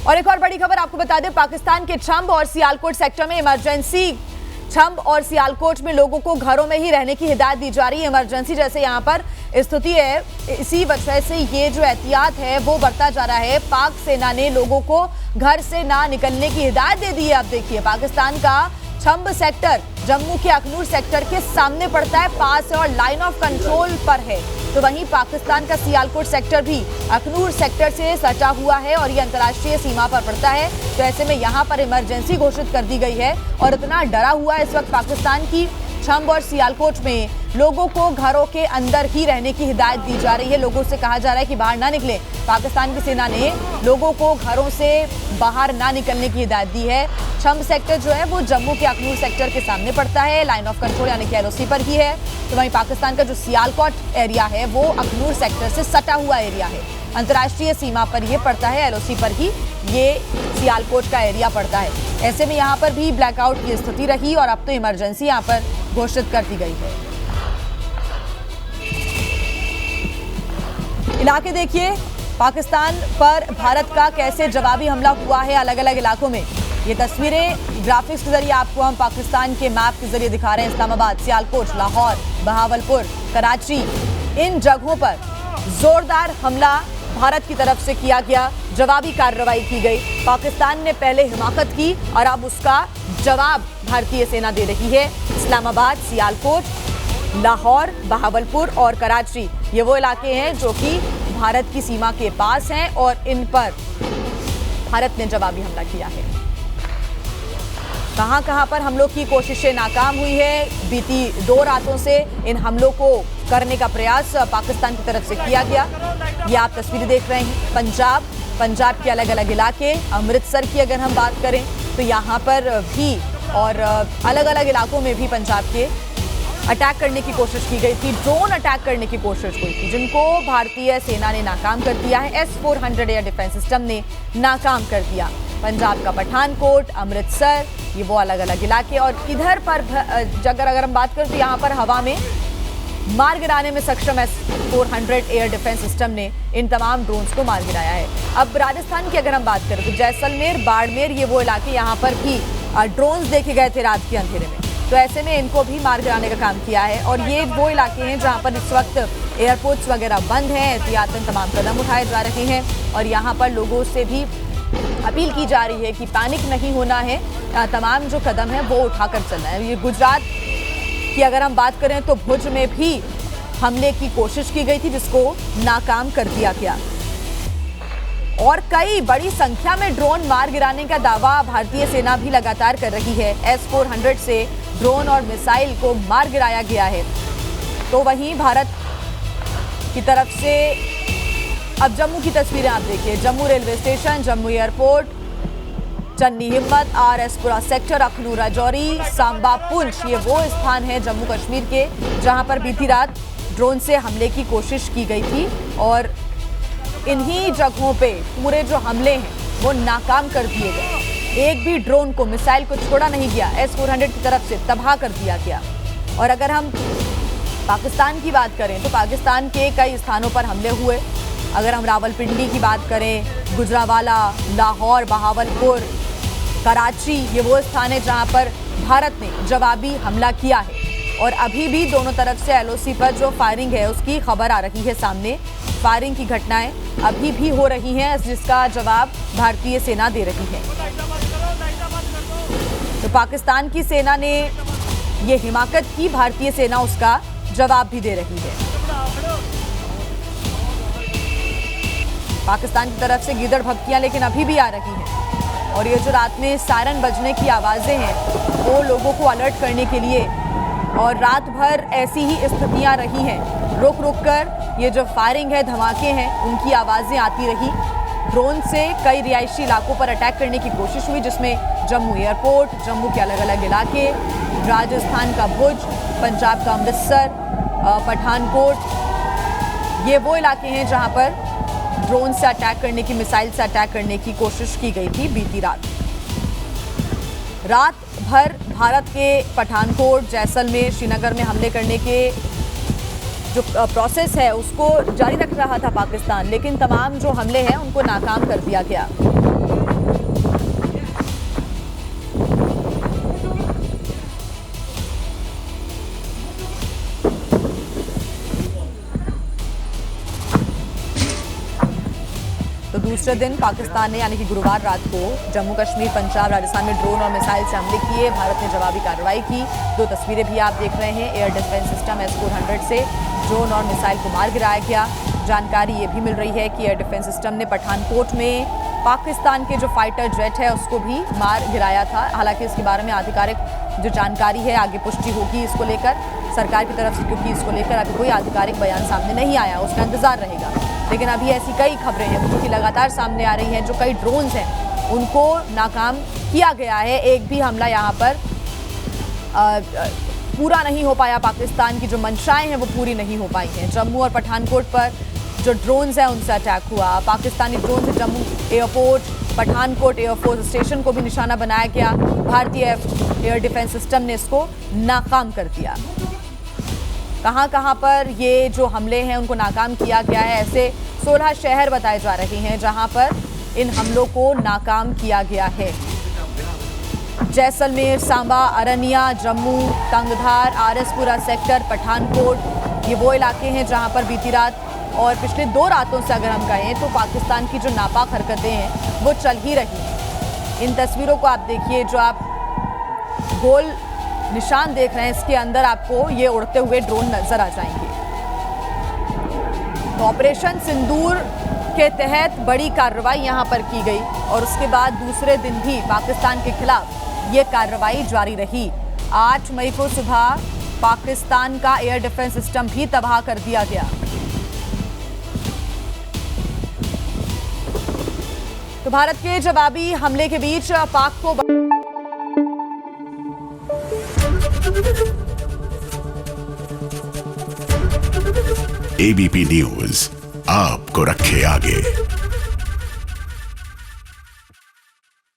और एक और बड़ी खबर आपको बता दें, पाकिस्तान के छंब और सियालकोट सेक्टर में इमरजेंसी। छंब और सियालकोट में लोगों को घरों में ही रहने की हिदायत दी जा रही है। इमरजेंसी जैसे यहाँ पर स्थिति है, इसी वजह से ये जो एहतियात है वो बढ़ता जा रहा है। पाक सेना ने लोगों को घर से ना निकलने की हिदायत दे दी है। आप देखिए, पाकिस्तान का छंब सेक्टर जम्मू के अखनूर सेक्टर के सामने पड़ता है, पास है और लाइन ऑफ कंट्रोल पर है। तो वहीं पाकिस्तान का सियालकोट सेक्टर भी अखनूर सेक्टर से सटा हुआ है और ये अंतर्राष्ट्रीय सीमा पर पड़ता है। तो ऐसे में यहाँ पर इमरजेंसी घोषित कर दी गई है और इतना डरा हुआ है इस वक्त पाकिस्तान की छंब और सियालकोट में लोगों को घरों के अंदर ही रहने की हिदायत दी जा रही है। लोगों से कहा जा रहा है कि बाहर ना निकलें। पाकिस्तान की सेना ने लोगों को घरों से बाहर ना निकलने की हिदायत दी है। छंब सेक्टर जो है वो जम्मू के अखनूर सेक्टर के सामने पड़ता है, लाइन ऑफ कंट्रोल यानी कि LOC पर ही है। तो वहीं पाकिस्तान का जो सियालकोट एरिया है वो अखनूर सेक्टर से सटा हुआ एरिया है, अंतर्राष्ट्रीय सीमा पर ये पड़ता है, LOC पर ही ये सियालकोट का एरिया पड़ता है। ऐसे में यहाँ पर भी ब्लैकआउट की स्थिति रही और अब तो इमरजेंसी यहाँ पर घोषित कर दी गई है। इलाके देखिए, पाकिस्तान पर भारत का कैसे जवाबी हमला हुआ है अलग अलग इलाकों में। ये तस्वीरें ग्राफिक्स के जरिए आपको हम पाकिस्तान के मैप के जरिए दिखा रहे हैं। इस्लामाबाद, सियालकोट, लाहौर, बहावलपुर, कराची, इन जगहों पर जोरदार हमला भारत की तरफ से किया गया, जवाबी कार्रवाई की गई। पाकिस्तान ने पहले हिमाकत की और अब उसका जवाब भारतीय सेना दे रही है। इस्लामाबाद, सियालकोट, लाहौर, बहावलपुर और कराची ये वो इलाके हैं जो कि भारत की सीमा के पास हैं और इन पर भारत ने जवाबी हमला किया है। कहां पर हमलों की कोशिशें नाकाम हुई है। बीती 2 रातों से इन हमलों को करने का प्रयास पाकिस्तान की तरफ से किया गया। ये आप तस्वीरें देख रहे हैं। पंजाब के अलग अलग इलाके, अमृतसर की अगर हम बात करें तो यहाँ पर भी और अलग अलग इलाकों में भी पंजाब के अटैक करने की कोशिश की गई थी, ड्रोन अटैक करने की कोशिश हुई थी, जिनको भारतीय सेना ने नाकाम कर दिया है। S-400 एयर डिफेंस सिस्टम ने नाकाम कर दिया। पंजाब का पठानकोट, अमृतसर, ये वो अलग अलग इलाके। और इधर पर अगर हम बात करें तो यहाँ पर हवा में मार गिराने में सक्षम S-400 एयर डिफेंस सिस्टम ने इन तमाम ड्रोन्स को मार गिराया है। अब राजस्थान की अगर हम बात करें तो जैसलमेर, बाड़मेर, ये वो इलाके यहाँ पर भी ड्रोन्स देखे गए थे रात के अंधेरे में। तो ऐसे में इनको भी मार गिराने का काम किया है। और ये वो इलाके हैं जहाँ पर इस वक्त एयरपोर्ट्स वगैरह बंद हैं, एहतियातन तमाम कदम उठाए जा रहे हैं और यहाँ पर लोगों से भी अपील की जा रही है कि पैनिक नहीं होना है, तमाम जो कदम है वो उठाकर चलना है। ये गुजरात की अगर हम बात करें तो भुज में भी हमले की कोशिश की गई थी, जिसको नाकाम कर दिया गया। और कई बड़ी संख्या में ड्रोन मार गिराने का दावा भारतीय सेना भी लगातार कर रही है। S-400 से ड्रोन और मिसाइल को मार गिराया गया है। तो वहीं भारत की तरफ से अब जम्मू की तस्वीरें आप देखिए। Jammu railway station, Jammu airport, Channi हिम्मत, RS-पुरा सेक्टर, अखनूर राजौरी, सांबा, पुंछ, ये वो स्थान है जम्मू कश्मीर के जहां पर बीती रात ड्रोन से हमले की कोशिश की गई थी और इन्हीं जगहों पे पूरे जो हमले हैं वो नाकाम कर दिए गए। एक भी ड्रोन को, मिसाइल को छोड़ा नहीं गया। S-400 की तरफ से तबाह कर दिया गया। और अगर हम पाकिस्तान की बात करें तो पाकिस्तान के कई स्थानों पर हमले हुए। अगर हम रावलपिंडी की बात करें, गुजरांवाला, लाहौर, बहावलपुर, कराची, ये वो स्थान है जहां पर भारत ने जवाबी हमला किया है। और अभी भी दोनों तरफ से LOC पर जो फायरिंग है उसकी खबर आ रही है सामने। फायरिंग की घटनाएं अभी भी हो रही हैं, जिसका जवाब भारतीय सेना दे रही है। तो पाकिस्तान की सेना ने ये हिमाकत की, भारतीय सेना उसका जवाब भी दे रही है। पाकिस्तान की तरफ से गीदड़ भभकियां लेकिन अभी भी आ रही हैं और ये जो रात में सायरन बजने की आवाज़ें हैं वो लोगों को अलर्ट करने के लिए, और रात भर ऐसी ही स्थितियां रही हैं। रुक रुक कर ये जो फायरिंग है, धमाके हैं, उनकी आवाज़ें आती रही। ड्रोन से कई रिहायशी इलाकों पर अटैक करने की कोशिश हुई, जिसमें जम्मू एयरपोर्ट, जम्मू के अलग अलग इलाके, राजस्थान का भुज, पंजाब का अमृतसर, पठानकोट, ये वो इलाके हैं जहां पर ड्रोन से अटैक करने की, मिसाइल से अटैक करने की कोशिश की गई थी बीती रात। रात भर भारत के पठानकोट, जैसलमेर, श्रीनगर में हमले करने के जो प्रोसेस है उसको जारी रख रहा था पाकिस्तान, लेकिन तमाम जो हमले हैं उनको नाकाम कर दिया गया। दूसरे दिन पाकिस्तान ने यानी कि गुरुवार रात को जम्मू कश्मीर, पंजाब, राजस्थान में ड्रोन और मिसाइल से हमले किए। भारत ने जवाबी कार्रवाई की। 2 तस्वीरें भी आप देख रहे हैं। एयर डिफेंस सिस्टम S-400 से ड्रोन और मिसाइल को मार गिराया गया। जानकारी ये भी मिल रही है कि एयर डिफेंस सिस्टम ने पठानकोट में पाकिस्तान के जो फाइटर जेट है उसको भी मार गिराया था। हालांकि इसके बारे में आधिकारिक जो जानकारी है आगे पुष्टि होगी इसको लेकर सरकार की तरफ से, क्योंकि इसको लेकर अभी कोई आधिकारिक बयान सामने नहीं आया, उसका इंतजार रहेगा। लेकिन अभी ऐसी कई खबरें हैं जो कि लगातार सामने आ रही हैं। जो कई ड्रोन्स हैं उनको नाकाम किया गया है। एक भी हमला यहाँ पर पूरा नहीं हो पाया। पाकिस्तान की जो मंशाएं हैं वो पूरी नहीं हो पाई हैं। जम्मू और पठानकोट पर जो ड्रोन्स हैं उनसे अटैक हुआ। पाकिस्तानी ड्रोन से Jammu airport, Pathankot air force station को भी निशाना बनाया गया। भारतीय एयर डिफेंस सिस्टम ने इसको नाकाम कर दिया। कहां पर ये जो हमले हैं उनको नाकाम किया गया है, ऐसे 16 शहर बताए जा रहे हैं जहां पर इन हमलों को नाकाम किया गया है। जैसलमेर, सांबा, अरनिया, जम्मू, तंगधार, आरएसपुरा सेक्टर, पठानकोट, ये वो इलाके हैं जहां पर बीती रात और पिछले 2 रातों से अगर हम कहें तो पाकिस्तान की जो नापाक हरकतें हैं वो चल ही रही हैं। इन तस्वीरों को आप देखिए, जो आप गोल निशान देख रहे हैं इसके अंदर आपको ये उड़ते हुए ड्रोन नजर आ जाएंगे। तो ऑपरेशन सिंदूर के तहत बड़ी कार्रवाई यहां पर की गई और उसके बाद दूसरे दिन भी पाकिस्तान के खिलाफ ये कार्रवाई जारी रही। 8 मई को सुबह पाकिस्तान का एयर डिफेंस सिस्टम भी तबाह कर दिया गया। तो भारत के जवाबी हमले के बीच पाक को एबीपी न्यूज आपको रखे आगे।